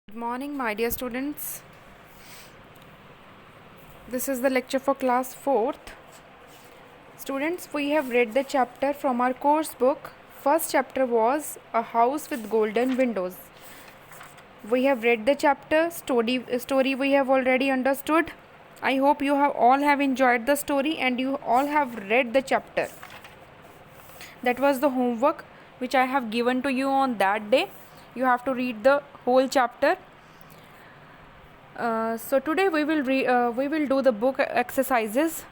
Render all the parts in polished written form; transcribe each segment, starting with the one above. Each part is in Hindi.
Good morning, my dear students. This is the lecture for class 4th. Students, we have read the chapter from our course book. First chapter was A House with Golden Windows. We have read the chapter, story we have already understood. I hope you all have enjoyed the story and you all have read the chapter. That was the homework which I have given to you on that day. You have to read the whole chapter. So today we will do the book exercises.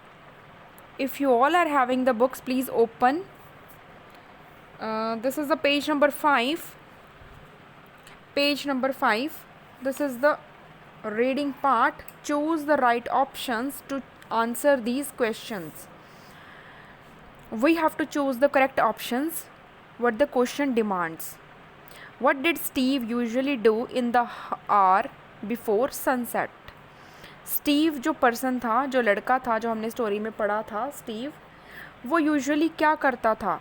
If you all are having the books, please open. This is the page number 5. Page number 5. This is the reading part. Choose the right options to answer these questions. We have to choose the correct options what the question demands. What did Steve usually do in the hour before sunset? Steve जो पर्सन था, जो लड़का था, जो हमने स्टोरी में पढ़ा था, स्टीव वो यूजुअली क्या करता था?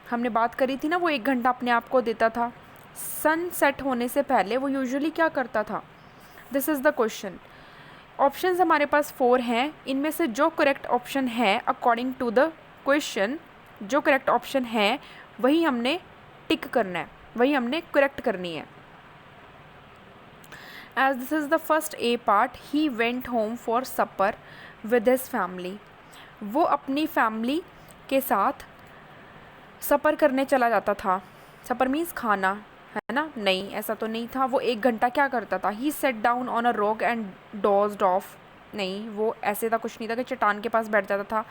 हमने बात करी थी ना, वो 1 घंटा अपने आप को देता था। सनसेट होने से पहले वो यूजुअली क्या करता था? This is the question. Options हमारे पास 4 हैं। इनमें से जो करेक्ट ऑप्शन है अकॉर्डिंग टू द क्वेश्चन, जो करेक्ट ऑप्शन है वही हमने टिक करना है, वही हमने करेक्ट करनी है। As this is the first A part, he went home for supper with his family. वो अपनी फैमिली के साथ सफ़र करने चला जाता था। सफ़र मीन्स खाना, है ना? नहीं, ऐसा तो नहीं था। वो 1 घंटा क्या करता था? He sat down on a rock and dozed off. नहीं, वो ऐसे था, कुछ नहीं था कि चट्टान के पास बैठ जाता था।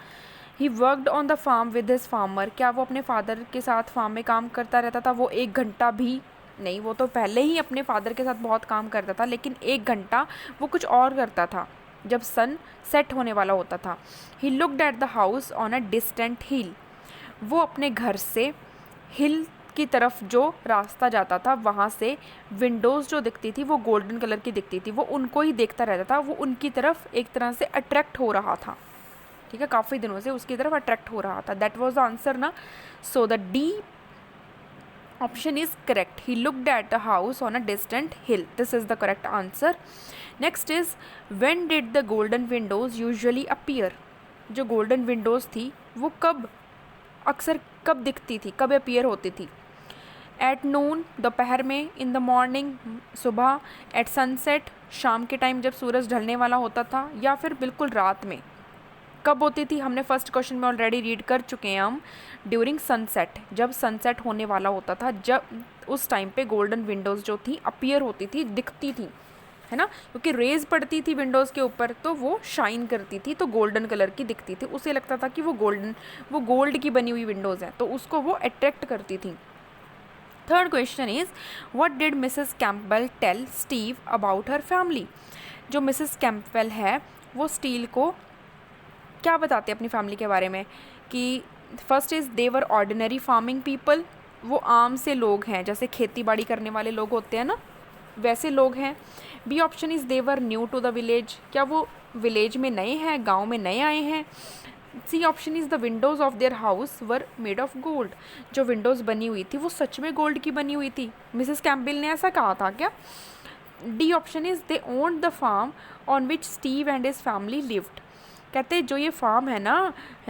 He worked on the farm with his farmer. क्या वो अपने फादर के साथ फार्म में काम करता रहता था? वो 1 घंटा भी नहीं, वो तो पहले ही अपने फादर के साथ बहुत काम करता था, लेकिन 1 घंटा वो कुछ और करता था जब सन सेट होने वाला होता था। He looked at the house on a distant hill. वो अपने घर से हिल की तरफ जो रास्ता जाता था वहाँ से विंडोज़ जो दिखती थी वो गोल्डन कलर की दिखती थी। वो उनको ही देखता रहता था, वो उनकी तरफ एक तरह से अट्रैक्ट हो रहा था। ठीक है, काफ़ी दिनों से उसकी तरफ अट्रैक्ट हो रहा था। दैट वॉज द आंसर ना। So the D option is correct. He looked at the house on a distant hill. This is the correct answer. Next is, when did the golden windows usually appear? जो golden windows थी वो कब अक्सर कब दिखती थी, कब appear होती थी? At noon, दोपहर में, in the morning, सुबह, at sunset, शाम के टाइम जब सूरज ढलने वाला होता था, या फिर बिल्कुल रात में कब होती थी? हमने फर्स्ट क्वेश्चन में ऑलरेडी रीड कर चुके हैं हम। ड्यूरिंग सनसेट, जब सनसेट होने वाला होता था, जब उस टाइम पे गोल्डन विंडोज़ जो थी अपीयर होती थी, दिखती थी, है ना? क्योंकि रेज पड़ती थी विंडोज़ के ऊपर तो वो शाइन करती थी, तो गोल्डन कलर की दिखती थी। उसे लगता था कि वो गोल्ड की बनी हुई विंडोज़ हैं, तो उसको वो अट्रैक्ट करती थी। Third question is, what did Mrs Campbell tell Steve about her family? जो मिसेस कैम्पबेल है वो स्टीव को क्या बताते हैं अपनी फैमिली के बारे में? कि first is they were ordinary farming people. वो आम से लोग हैं, जैसे खेती बाड़ी करने वाले लोग होते हैं ना, वैसे लोग हैं. B option is they were new to the village. क्या वो विलेज में नए हैं, गांव में नए आए हैं? C option is the windows of their house were made of gold. जो विंडोज़ बनी हुई थी वो सच में गोल्ड की बनी हुई थी. मिसेस कैम्पबेल ने ऐसा कहा था क्या? D option is they owned the farm on which Steve and his family lived. कहते जो ये फार्म है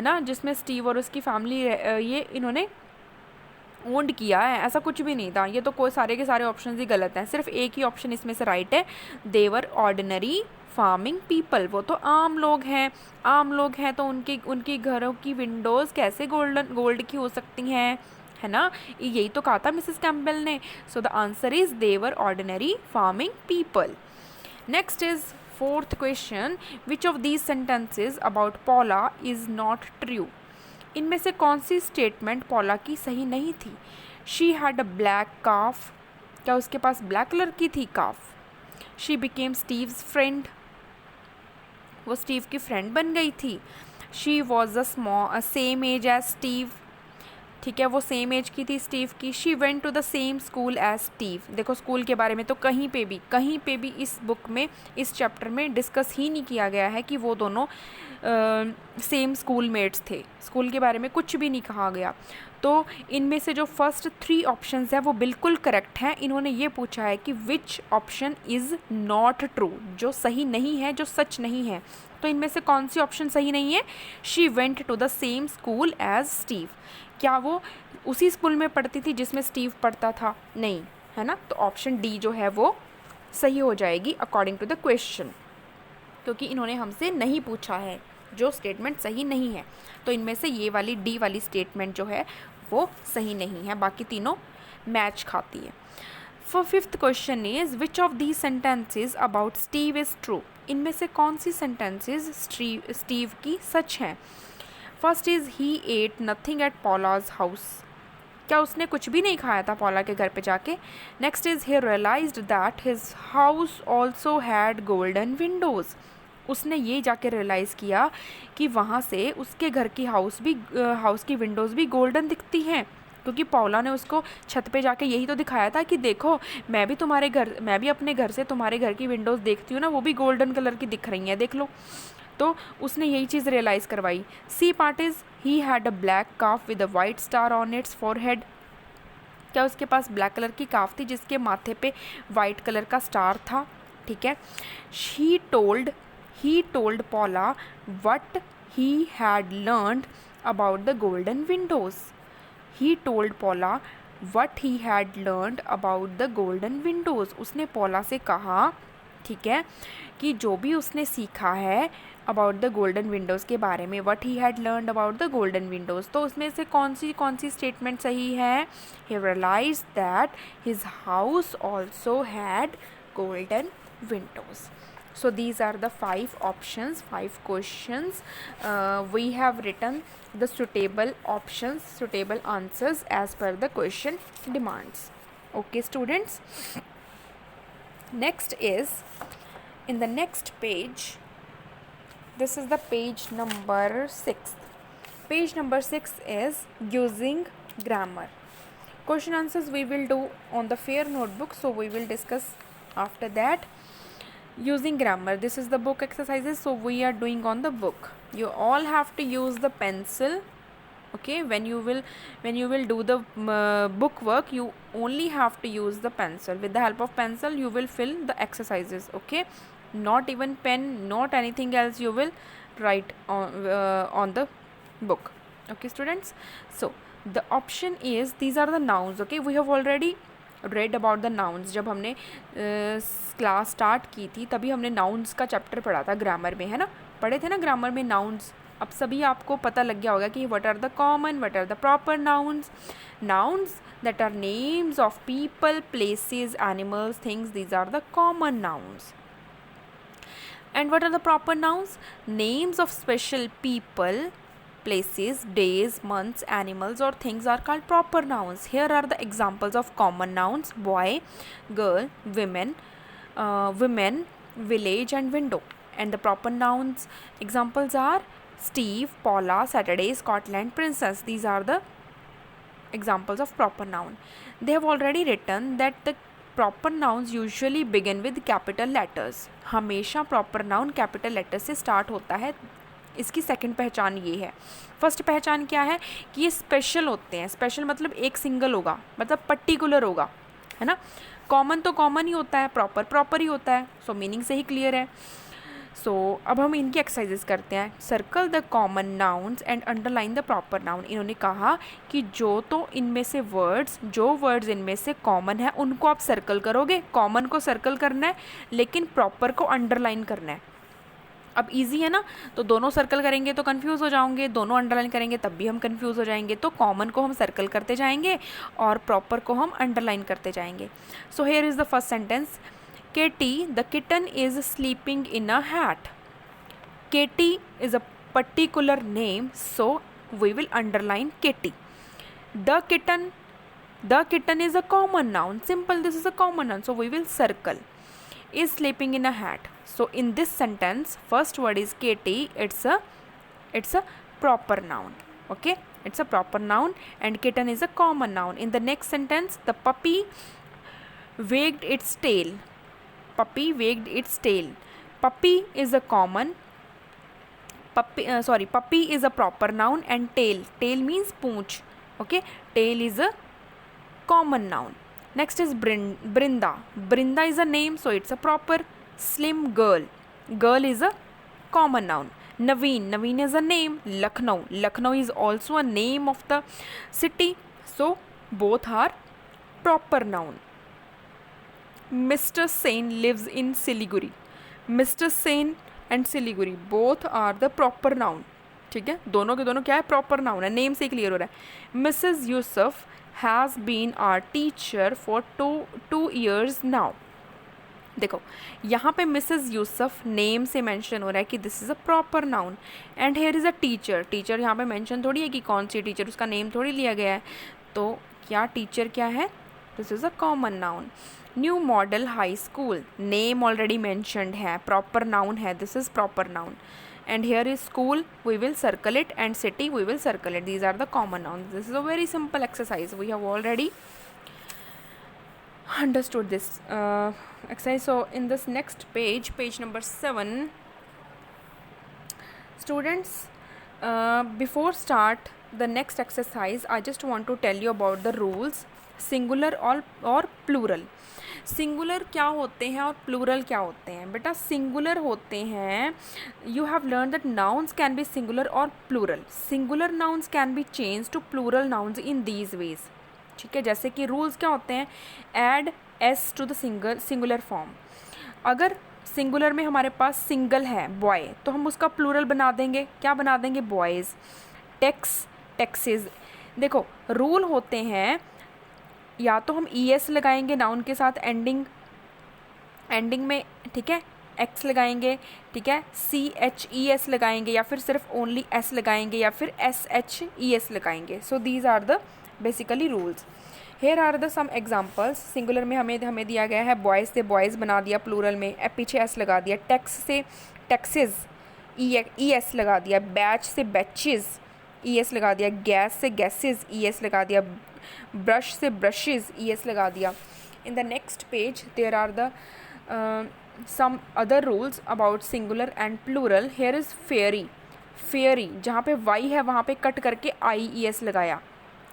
ना, जिसमें स्टीव और उसकी फैमिली ये इन्होंने ओन्ड किया है, ऐसा कुछ भी नहीं था। ये तो कोई सारे के सारे ऑप्शन ही गलत हैं, सिर्फ एक ही ऑप्शन इसमें से राइट है। देवर ऑर्डिनरी फार्मिंग पीपल. वो तो आम लोग हैं तो उनकी घरों की विंडोज़ कैसे गोल्ड की हो सकती हैं, है ना? यही तो कहा था मिसेस कैम्पबेल ने. So the answer is they were ordinary farming people. Next is fourth question, which of these sentences about Paula is not true? इनमें से कौन सी स्टेटमेंट पॉला की सही नहीं थी? She had a black calf. क्या उसके पास ब्लैक कलर की थी काफ? She became Steve's friend. वो स्टीव की फ्रेंड बन गई थी. She was a same age as Steve. ठीक है, वो सेम एज की थी स्टीव की. She went to the same school as Steve. देखो, स्कूल के बारे में तो कहीं पे भी इस बुक में, इस चैप्टर में डिस्कस ही नहीं किया गया है कि वो दोनों सेम स्कूल मेट्स थे. स्कूल के बारे में कुछ भी नहीं कहा गया. तो इनमें से जो फर्स्ट 3 ऑप्शंस हैं वो बिल्कुल करेक्ट हैं। इन्होंने ये पूछा है कि which option is not true, जो सही नहीं है, जो सच नहीं है। तो इनमें से कौन सी ऑप्शन सही नहीं है? She went to the same school as Steve. क्या वो उसी स्कूल में पढ़ती थी जिसमें स्टीव पढ़ता था? नहीं, है ना। तो ऑप्शन डी जो है वो सही हो जाएगी अकॉर्डिंग टू द क्वेश्चन, क्योंकि इन्होंने हमसे नहीं पूछा है, जो स्टेटमेंट सही नहीं है। तो इनमें से ये वाली डी वाली स्टेटमेंट जो है वो सही नहीं है, बाकी तीनों मैच खाती है। For 5th question is which of the sentences about Steve is true. इनमें से कौन सी सेंटेंसेज स्टीव की सच हैं? First is he ate nothing at Paula's house. क्या उसने कुछ भी नहीं खाया था पॉला के घर पे जाके? Next is he realised that his house also had golden windows. उसने ये जाके रियलाइज़ किया कि वहाँ से उसके घर की हाउस की विंडोज़ भी गोल्डन दिखती हैं, क्योंकि पॉला ने उसको छत पे जाके यही तो दिखाया था कि देखो मैं भी अपने घर से तुम्हारे घर की विंडोज़ देखती हूँ ना, वो भी गोल्डन कलर की दिख रही हैं, देख लो। तो उसने यही चीज़ रियलाइज़ करवाई। C part is he had a black calf with a white star on its forehead. क्या उसके पास ब्लैक कलर की काफ थी जिसके माथे पे वाइट कलर का स्टार था? ठीक है। He told पॉला what he had learned about the golden Windows. He told पॉला what he had learned about the golden windows. उसने पॉला से कहा, ठीक है, कि जो भी उसने सीखा है अबाउट द गोल्डन विंडोज़ के बारे में, what he had learned about the golden windows. तो उसमें से कौन सी स्टेटमेंट सही है? He realised that his house also had golden windows. So these are the 5 options, 5 questions. We have written the suitable options, suitable answers as per the question demands. Okay students, next is in the next page, this is the page number 6. Page number 6 is using grammar. Question answers we will do on the fair notebook, so we will discuss after that. Using grammar, this is the book exercises, so we are doing on the book. You all have to use the pencil. Okay, when you will do the book work, you only have to use the pencil. With the help of pencil you will fill the exercises. Okay, not even pen, not anything else you will write on the book. Okay students, so the option is, these are the nouns. Okay, we have already read about the nouns. जब हमने क्लास स्टार्ट की थी तभी हमने नाउन्स का चैप्टर पढ़ा था ग्रामर में, है ना, पढ़े थे ना ग्रामर में नाउन्स. अब सभी आपको पता लग गया होगा कि what are the common, what are the proper nouns. Nouns that are names of people, places, animals, things, these are the common nouns. And what are the proper nouns? Names of special people, places, days, months, animals or things are called proper nouns. Here are the examples of common nouns: boy, girl, women, village and window. And the proper nouns examples are Steve, Paula, Saturday, Scotland, princess. These are the examples of proper noun. They have already written that the proper nouns usually begin with capital letters. हमेशा proper noun capital letters से start होता है. इसकी सेकंड पहचान ये है. फर्स्ट पहचान क्या है कि ये स्पेशल होते हैं. स्पेशल मतलब एक सिंगल होगा, मतलब पर्टिकुलर होगा, है ना. कॉमन तो कॉमन ही होता है, प्रॉपर प्रॉपर ही होता है. सो मीनिंग से ही क्लियर है. सो अब हम इनकी एक्सरसाइजेस करते हैं. Circle the common nouns and underline the proper noun. इन्होंने कहा कि जो इनमें से वर्ड्स इनमें से कॉमन है उनको आप सर्कल करोगे. कॉमन को सर्कल करना है लेकिन प्रॉपर को अंडरलाइन करना है. अब इजी है ना, तो दोनों सर्कल करेंगे तो कंफ्यूज हो जाओगे, दोनों अंडरलाइन करेंगे तब भी हम कंफ्यूज हो जाएंगे. तो कॉमन को हम सर्कल करते जाएंगे और प्रॉपर को हम अंडरलाइन करते जाएंगे. सो here is the first sentence. Katie, the kitten is sleeping in a hat. Katie is a particular name, so we will underline Katie. The kitten is a common noun. Simple, this is a common noun, so we will circle. Is sleeping in a hat. So in this sentence, first word is Katie. It's a proper noun. Okay, it's a proper noun, and kitten is a common noun. In the next sentence, the puppy wagged its tail. Puppy wagged its tail. Puppy is a common. Puppy is a proper noun, and tail means poonch. Okay, tail is a common noun. Next is Brinda. Brinda is a name, so it's a proper. Slim girl. Girl is a common noun. Naveen. Naveen is a name. Lucknow. Lucknow is also a name of the city, so both are proper noun. Mr. Sen lives in Siliguri. Mr. Sen and Siliguri both are the proper noun. ठीक है, दोनों के दोनों क्या है, प्रॉपर नाउन है, नेम से ही क्लियर हो रहा है. Mrs Yusuf has been our teacher for 2 years now. देखो यहाँ पे मिसेज यूसुफ नेम से मेंशन हो रहा है कि this is a proper noun, and here is a teacher. Teacher यहाँ पे मेंशन थोड़ी है कि कौन सी टीचर, उसका नेम थोड़ी लिया गया है. तो क्या टीचर क्या है, this is a common noun. New model high school, name already mentioned है, प्रॉपर नाउन है, this is proper noun. And here is school, we will circle it, and city, we will circle it. These are the common nouns. This is a very simple exercise. We have already understood this exercise. So in this next page, page number 7, students, before start the next exercise, I just want to tell you about the rules, singular or plural. Singular क्या होते हैं और प्लूरल क्या होते हैं. बेटा सिंगुलर होते हैं, you have learn that nouns can be singular और plural. Singular nouns can be change to plural nouns in these ways. ठीक है, जैसे कि रूल्स क्या होते हैं, add S to the singular form. अगर सिंगुलर में हमारे पास सिंगल है बॉय, तो हम उसका प्लूरल बना देंगे, क्या बना देंगे, बॉयज़. Tax, taxes. देखो रूल होते हैं, या तो हम ई एस लगाएंगे नाउन के साथ एंडिंग में, ठीक है, एक्स लगाएंगे, ठीक है, सी एच ई एस लगाएंगे, या फिर सिर्फ ओनली एस लगाएंगे, या फिर एस एच ई एस लगाएंगे. So these are the basically rules. Here are the some examples. Singular में हमें दिया गया है बॉयज़ से बॉयज़ बना दिया, प्लूरल में पीछे एस लगा दिया. टेक्स से टेक्सेस, ई एस लगा दिया. बैच से बैचेस, ई एस लगा दिया. गैस से गैसेस, ई एस लगा दिया. ब्रश से ब्रशेज़, ई एस लगा दिया. In the next page there are the some other rules about singular and plural. Here is fairy. Fairy जहाँ पे वाई है वहाँ पे कट करके आई ई एस लगाया.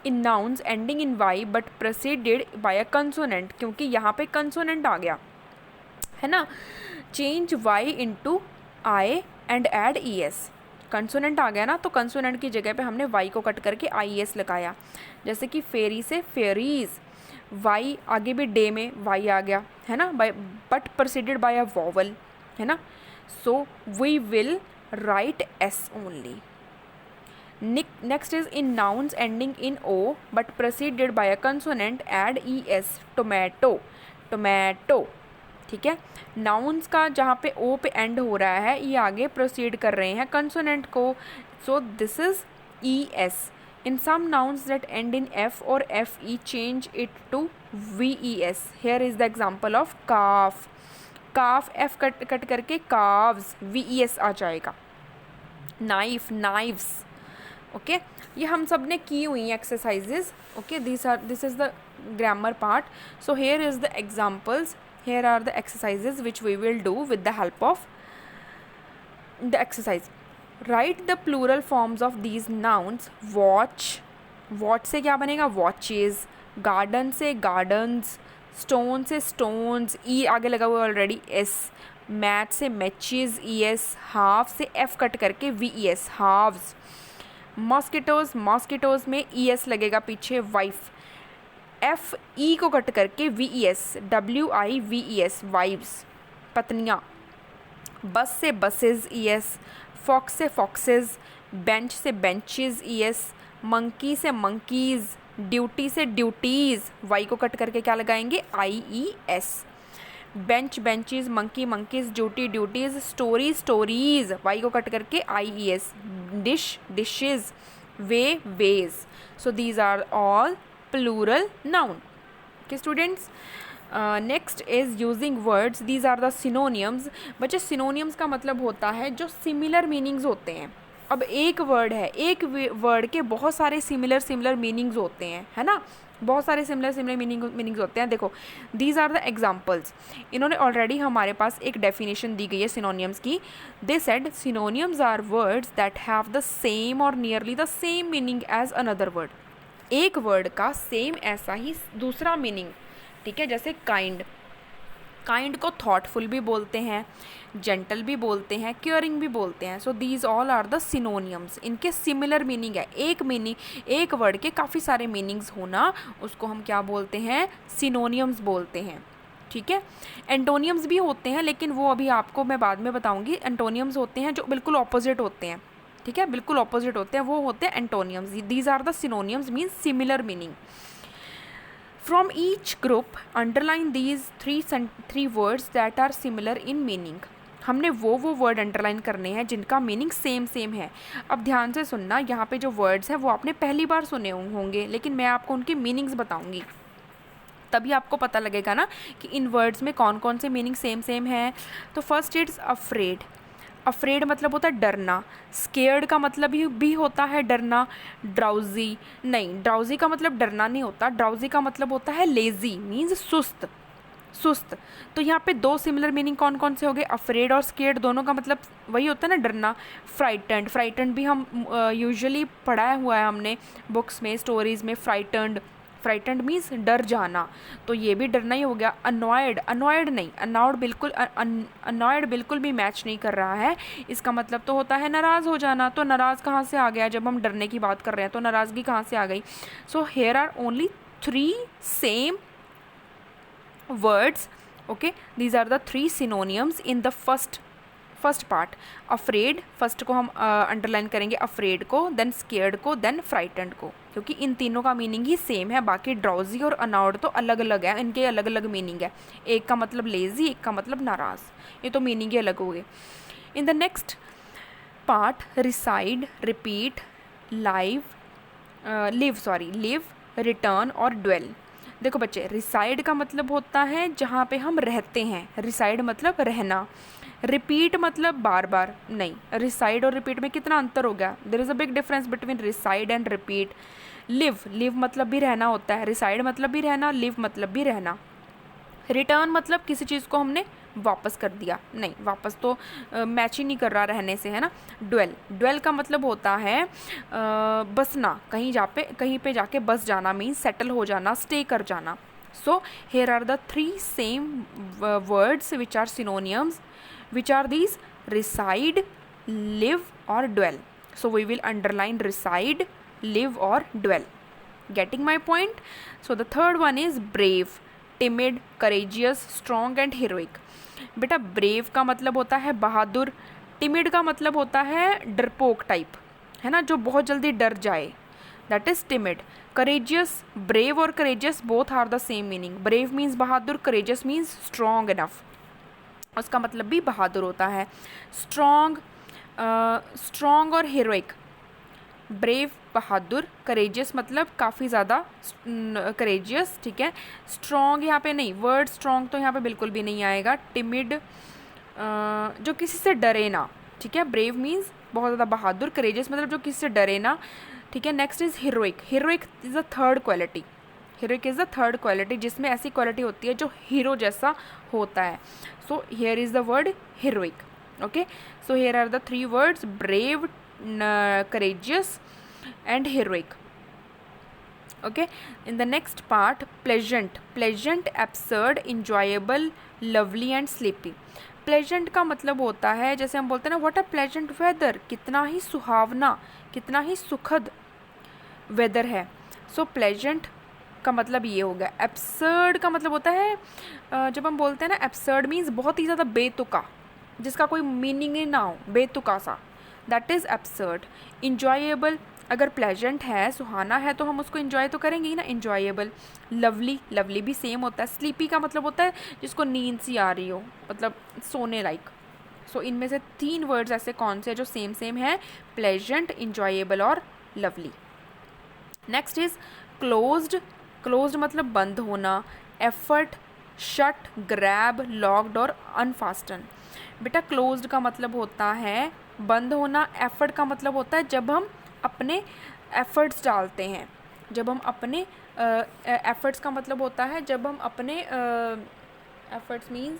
In nouns ending in Y but preceded by a consonant, क्योंकि यहाँ पे कंसोनेंट आ गया है ना. Change Y into I and add E S. Consonant आ गया ना, तो कंसोनेंट की जगह पे हमने वाई को कट करके आई एस लगाया. जैसे कि फेरी से फेरीज़, वाई आगे भी डे में वाई आ गया है ना, by but preceded by a vowel है ना. So we will write S only. Next is in nouns ending in O but preceded by a consonant add E S. Tomato, tomato. ठीक है, नाउन्स का जहाँ पे ओ पे एंड हो रहा है, ये आगे प्रोसीड कर रहे हैं कंसोनेंट को, so this is E S. In some nouns that end in F और F E change it to V E S. Here is the example of calf. Calf F cut करके काव्स, वी ई एस आ जाएगा. Knife, knives. ओके, ये हम सब ने की हुई exercises. Okay, this is the grammar part. So here is the examples. Here are the exercises which we will do with the help of the exercise. Write the plural forms of these nouns. Watch, watch से क्या बनेगा, watches. Garden से gardens. Stone से stones, e आगे लगा हुआ ऑलरेडी, s. Match से matches, es. Half से f कट करके ves, halves. Mosquitoes, mosquitoes में es लगेगा पीछे, wife. एफ ई को कट करके V E S, W I V E S, wives, पत्नियाँ. बस से बसेज, ई एस. फॉक्स से फॉक्सेज. बेंच से बेंचेज, ई एस. मंकी से मंकीज़. ड्यूटी से ड्यूटीज़, वाई को कट करके क्या लगाएंगे, I E S. Bench benches, monkey monkeys, duty duties. Story stories, Y को कट करके I E S. Dish dishes, way ways. So these are all plural noun. Okay students, next is using words. These are the synonyms. बच्चे synonyms का मतलब होता है जो similar meanings होते हैं. अब एक वर्ड है, एक वर्ड के बहुत सारे सिमिलर मीनिंग्स होते हैं, है ना, बहुत सारे सिमिलर मीनिंग्स होते हैं. देखो दीज आर द एग्जाम्पल्स. इन्होंने ऑलरेडी हमारे पास एक डेफिनेशन दी गई है सिनोनियम्स की. They said synonyms are words that have the same और nearly the same meaning as another word. एक वर्ड का सेम ऐसा ही दूसरा मीनिंग, ठीक है। जैसे काइंड, काइंड को थॉटफुल भी बोलते हैं, जेंटल भी बोलते हैं, केयरिंग भी बोलते हैं। So these all are the synonyms, इनके सिमिलर मीनिंग है। एक मीनिंग, एक वर्ड के काफ़ी सारे मीनिंग्स होना, उसको हम क्या बोलते हैं, सिनोनियम्स बोलते हैं, ठीक है। एंटोनियम्स भी होते हैं, लेकिन वो अभी आपको मैं बाद में बताऊंगी। एंटोनियम्स होते हैं जो बिल्कुल ऑपोजिट होते हैं, ठीक है, बिल्कुल ऑपोजिट होते हैं, वो होते हैं antonyms. These are the synonyms, means similar meaning. From each group, underline these three words that are similar in meaning. हमने वो वर्ड अंडरलाइन करने हैं जिनका मीनिंग सेम है। अब ध्यान से सुनना, यहाँ पे जो वर्ड्स हैं वो आपने पहली बार सुने होंगे, लेकिन मैं आपको उनकी मीनिंग्स बताऊंगी, तभी आपको पता लगेगा ना कि इन वर्ड्स में कौन कौन से मीनिंग सेम है। तो फर्स्ट इट्स अफ्रेड। अफ्रेड मतलब होता है डरना। स्केयर्ड का मतलब भी होता है डरना। ड्राउजी, नहीं, ड्राउजी का मतलब डरना नहीं होता। ड्राउजी का मतलब होता है लेजी, मीन्स सुस्त, सुस्त। तो यहाँ पे दो सिमिलर मीनिंग कौन कौन से हो गए, अफ्रेड और स्केयर्ड, दोनों का मतलब वही होता है ना, डरना। फ्राइटन्ड, फ्राइटन्ड भी हम यूजुअली पढ़ाया हुआ है हमने बुक्स में, स्टोरीज में। फ्राइटन्ड, फ्राइटन्ड मीन्स डर जाना, तो ये भी डरना ही हो गया। अनॉयड, अनॉयड नहीं, अनाउड बिल्कुल, अनॉयड बिल्कुल भी मैच नहीं कर रहा है। इसका मतलब तो होता है नाराज़ हो जाना। तो नाराज़ कहाँ से आ गया, जब हम डरने की बात कर रहे हैं तो नाराज़गी कहाँ से आ गई। So here are only 3 same words, okay, these are the 3 synonyms in the first part. afraid, first को हम अंडरलाइन करेंगे, अफ्रेड को, देन स्केयर्ड को, देन फ्राइटन्ड को, क्योंकि इन तीनों का मीनिंग ही सेम है। बाकी ड्राउजी और अनाउड तो अलग अलग है, इनके अलग अलग मीनिंग है। एक का मतलब लेजी, एक का मतलब नाराज़, ये तो मीनिंग ही अलग हो गए। In the next part, reside, repeat, live, return और ड्वेल। देखो बच्चे, रिसाइड का मतलब होता है जहाँ पे हम रहते हैं, रिसाइड मतलब रहना। रिपीट मतलब बार बार नहीं, रिसाइड और रिपीट में कितना अंतर हो गया, there is a big difference between reside and repeat. Live मतलब भी रहना होता है, रिसाइड मतलब भी रहना, लिव मतलब भी रहना। रिटर्न मतलब किसी चीज़ को हमने वापस कर दिया, नहीं, वापस तो मैच ही नहीं कर रहा रहने से, है ना। ड्वेल का मतलब होता है बसना, कहीं पे जाके बस जाना, मीन्स सेटल हो जाना, स्टे कर जाना। So here are the 3 same words which are synonyms, which are these, reside, live और dwell. So we will underline reside, live और dwell. Getting my point? So the third one is brave, timid, courageous, strong and heroic. बेटा ब्रेव का मतलब होता है बहादुर, टिमिड का मतलब होता है डरपोक टाइप, है ना, जो बहुत जल्दी डर जाए, that is timid. Courageous, brave और courageous both are the same meaning. Brave means बहादुर, करेजियस मीन्स स्ट्रॉन्ग इनफ, उसका मतलब भी बहादुर होता है। स्ट्रॉन्ग और हीरोइक, ब्रेव बहादुर, करेजियस मतलब काफ़ी ज़्यादा करेजियस, ठीक है। स्ट्रॉन्ग यहाँ पे नहीं, वर्ड स्ट्रॉन्ग तो यहाँ पे बिल्कुल भी नहीं आएगा। टिमिड जो किसी से डरे ना, ठीक है। ब्रेव मीन्स बहुत ज़्यादा बहादुर, करेजियस मतलब जो किसी से डरे ना, ठीक है। Next is heroic. Heroic is the third quality, heroic is the third quality, जिसमें ऐसी क्वालिटी होती है जो हीरो जैसा होता है। So here is the word heroic, okay. So here are the 3 words, brave, courageous and heroic, okay. In the next part, pleasant, absurd, enjoyable, lovely and sleepy. Pleasant का मतलब होता है, जैसे हम बोलते हैं ना, व्हाट अ प्लेजेंट वेदर, कितना ही सुहावना, कितना ही सुखद वेदर है। सो प्लेजेंट का मतलब ये हो गया। एब्सर्ड का मतलब होता है, जब हम बोलते हैं ना, एब्सर्ड मीन्स बहुत ही ज़्यादा बेतुका, जिसका कोई मीनिंग ही ना हो, बेतुका सा, दैट इज़ एब्सर्ड। इंजॉयबल, अगर प्लेजेंट है, सुहाना है, तो हम उसको इन्जॉय तो करेंगे ही ना, इंजॉयबल। लवली भी सेम होता है। स्लीपी का मतलब होता है जिसको नींद सी आ रही हो, मतलब सोने लाइक। सो इनमें से 3 वर्ड्स ऐसे कौन से जो सेम है, प्लेजेंट, इंजॉयबल और लवली। नेक्स्ट इज क्लोज्ड मतलब बंद होना। एफर्ट, शट, ग्रैब, लॉक्ड और अनफास्टन। बेटा क्लोज्ड का मतलब होता है बंद होना। एफर्ट का मतलब होता है जब हम अपने एफर्ट्स डालते हैं, जब हम अपने एफर्ट्स का मतलब होता है जब हम अपने एफर्ट्स मीन्स,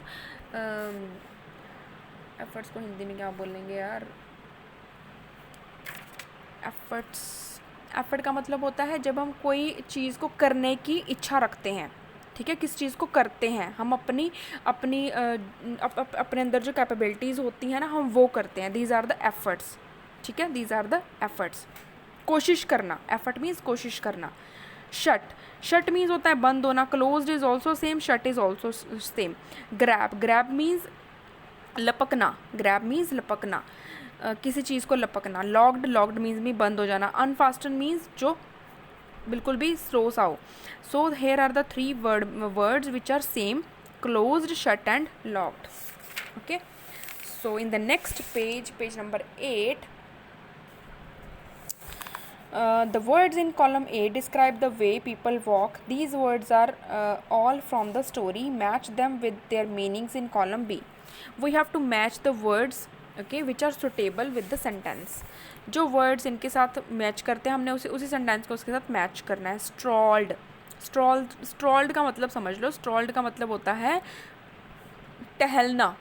एफर्ट्स को हिंदी में क्या बोलेंगे यार, एफर्ट का मतलब होता है जब हम कोई चीज़ को करने की इच्छा रखते हैं, ठीक है, किस चीज़ को करते हैं हम, अपनी अपनी अपने अंदर जो कैपेबिलिटीज़ होती हैं ना, हम वो करते हैं। दीज आर द एफर्ट्स, ठीक है, दीज आर द एफर्ट्स। कोशिश करना, एफर्ट मीन्स कोशिश करना। शट, शट मीन्स होता है बंद होना। Closed is also same, shut is also same. Grab, grab means लपकना, ग्रैब मीन्स लपकना, किसी चीज़ को लपकना। लॉक्ड, लॉक्ड मीन्स भी बंद हो जाना। अनफास्टन मीन्स जो बिल्कुल भी स्लो सा हो। So here are the 3 words which are same, closed, shut and locked. Okay, so in the next page, page number 8, the words in column A describe the way people walk. These words are all from the story. Match them with their meanings in column B. We have to match the words, okay, which are suitable with the sentence. जो words इनके साथ मैच करते हैं, हमने उसी सेंटेंस को उसके साथ मैच करना है। स्ट्रॉल्ड, स्ट्रॉल्ड का मतलब समझ लो। स्ट्रॉल्ड का मतलब होता है टहलना,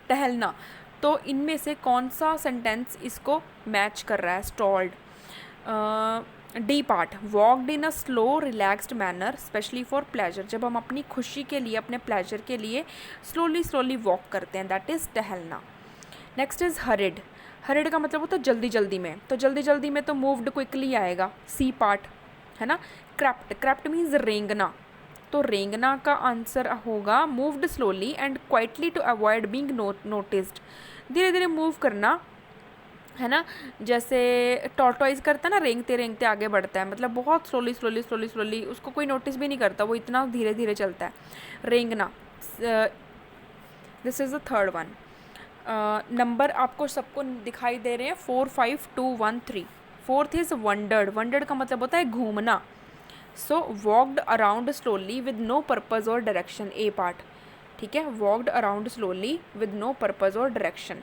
टहलना। तो इनमें से कौन सा सेंटेंस इसको मैच कर रहा है? Strolled. D part, walked in a slow relaxed manner specially for pleasure. जब हम अपनी खुशी के लिए, अपने प्लेजर के लिए स्लोली स्लोली वॉक करते हैं, दैट इज़ टहलना। Next is horrid. हरिड का मतलब होता है जल्दी जल्दी में, तो जल्दी जल्दी में तो मूव्ड क्विकली आएगा, सी पार्ट, है ना। क्रैप्ट, क्रैप्ट मीन्स रेंगना, तो रेंगना का आंसर होगा moved slowly and quietly to avoid being noticed. धीरे धीरे मूव करना, है ना, जैसे टॉर्टोइज करता है ना, रेंगते रेंगते आगे बढ़ता है, मतलब बहुत स्लोली स्लोली स्लोली स्लोली, उसको कोई नोटिस भी नहीं करता, वो इतना धीरे धीरे चलता है, रेंगना। This is the third one. Number आपको सबको दिखाई दे रहे हैं, 4, 5, 2, 1, 3। Fourth is wandered. वंडर्ड का मतलब होता है घूमना। So walked around slowly with no purpose और डायरेक्शन, ए पार्ट, ठीक है। Walked around slowly with no purpose और डायरेक्शन।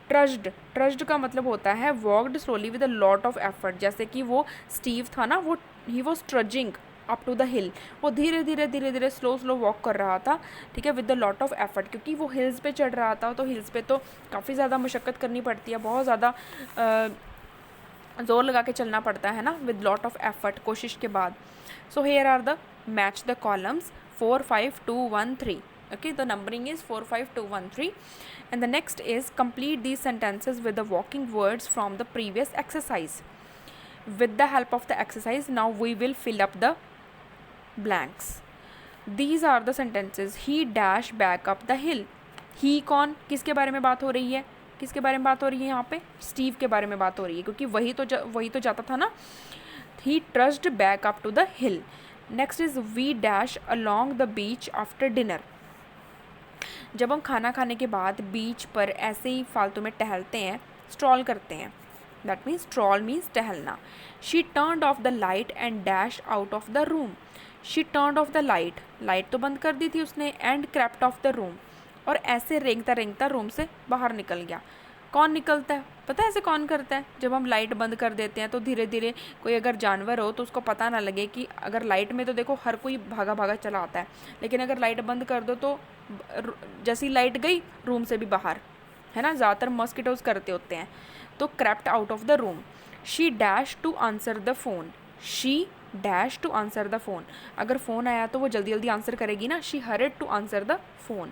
ट्रस्ड, ट्रस्ड का मतलब होता है walked slowly with a lot of effort. जैसे कि वो स्टीव था ना, वो he was trudging up to the hill, वो धीरे धीरे धीरे धीरे स्लो स्लो वॉक कर रहा था, ठीक है, with the lot of effort, क्योंकि वो हिल्स पे चढ़ रहा था, तो हिल्स पे तो काफ़ी ज़्यादा मशक्क़त करनी पड़ती है, बहुत ज़्यादा जोर लगा के चलना पड़ता है ना, विद लॉट ऑफ एफर्ट, कोशिश के बाद। So here are the match the columns 4, 5, 2, 1, 3. Okay, the numbering is 4, 5, 2, 1, 3. And the next is complete these sentences with the walking words from the previous exercise. With the help of the exercise, now we will fill up the blanks. These are the sentences. He dash back up the hill. He कौन, किसके बारे में बात हो रही है? किसके बारे में बात हो रही है यहाँ पे? स्टीव के बारे में बात हो रही है, क्योंकि वही तो जाता था ना। He trudged back up to the hill. Next is we dash along the beach after dinner. जब हम खाना खाने के बाद बीच पर ऐसे ही फालतू में टहलते हैं, स्ट्रॉल करते हैं, दैट मीन्स स्ट्रॉल मीन्स टहलना। She turned of the light and dash out of the room. She turned of the light, light तो बंद कर दी थी उसने, and crept of the room, और ऐसे रेंगता रेंगता रूम से बाहर निकल गया। कौन निकलता है पता है ऐसे कौन करता है? जब हम लाइट बंद कर देते हैं तो धीरे धीरे कोई अगर जानवर हो तो उसको पता ना लगे कि अगर लाइट में तो देखो हर कोई भागा भागा चला आता है, लेकिन अगर लाइट बंद कर दो तो जैसी लाइट गई रूम से भी बाहर, है ना, ज़्यादातर मॉस्किटोज करते होते हैं। तो crept out of the room. She dash to answer the phone. She dash to answer the phone, अगर फ़ोन आया तो वो जल्दी जल्दी आंसर करेगी ना। She hurried to answer the phone.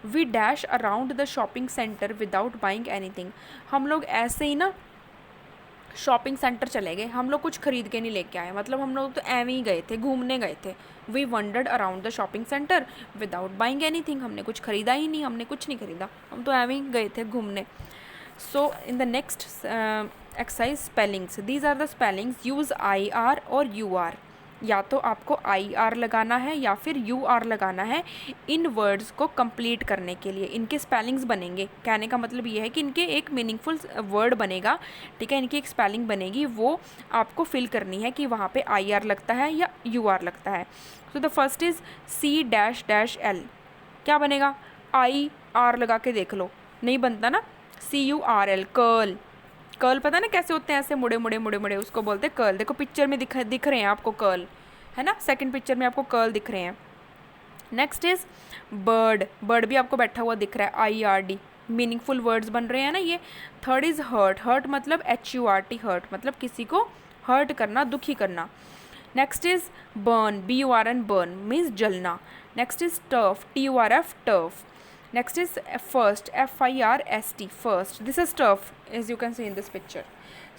We dash around the shopping centre without buying anything. हम लोग ऐसे ही ना शॉपिंग सेंटर चले गए, हम लोग कुछ खरीद के नहीं लेके आए, मतलब हम लोग तो एवं ही गए थे, घूमने गए थे। We wandered around the shopping centre without buying anything. हमने कुछ खरीदा ही नहीं, हमने कुछ नहीं खरीदा, हम तो एवं ही गए थे घूमने। So in the next exercise spellings, these are the spellings. Use I R और यू आर, या तो आपको आई आर लगाना है या फिर यू आर लगाना है इन वर्ड्स को कंप्लीट करने के लिए। इनके स्पेलिंग्स बनेंगे, कहने का मतलब ये है कि इनके एक मीनिंगफुल वर्ड बनेगा, ठीक है, इनकी एक स्पेलिंग बनेगी, वो आपको फिल करनी है कि वहाँ पे आई आर लगता है या यू आर लगता है। So the first is C dash dash L. क्या बनेगा? आई आर लगा के देख लो, नहीं बनता ना। C U R L, curl. Curl पता ना कैसे होते हैं, ऐसे मुड़े मुड़े मुड़े मुड़े, उसको बोलते हैं कर्ल। देखो पिक्चर में दिख रहे हैं आपको कर्ल, है ना, सेकंड पिक्चर में आपको कर्ल दिख रहे हैं। Next is bird. बर्ड भी आपको बैठा हुआ दिख रहा है, I R D, meaningful words बन रहे हैं ना ये। Third is hurt. हर्ट मतलब HURT, हर्ट मतलब किसी को हर्ट करना, दुखी करना. Next is burn, BURN, burn means जलना. Next is turf, TURF, turf. Next is first, FIRST, first. This is turf, as you can see in this picture.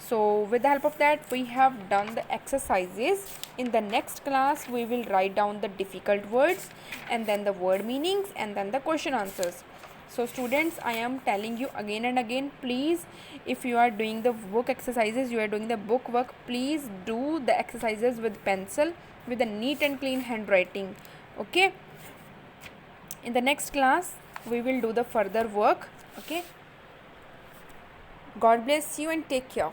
So with the help of that, we have done the exercises. In the next class, we will write down the difficult words and then the word meanings and then the question answers. So students, I am telling you again and again, please, if you are doing the book exercises, you are doing the book work, please do the exercises with pencil, with a neat and clean handwriting. Okay, in the next class we will do the further work. Okay, God bless you and take care.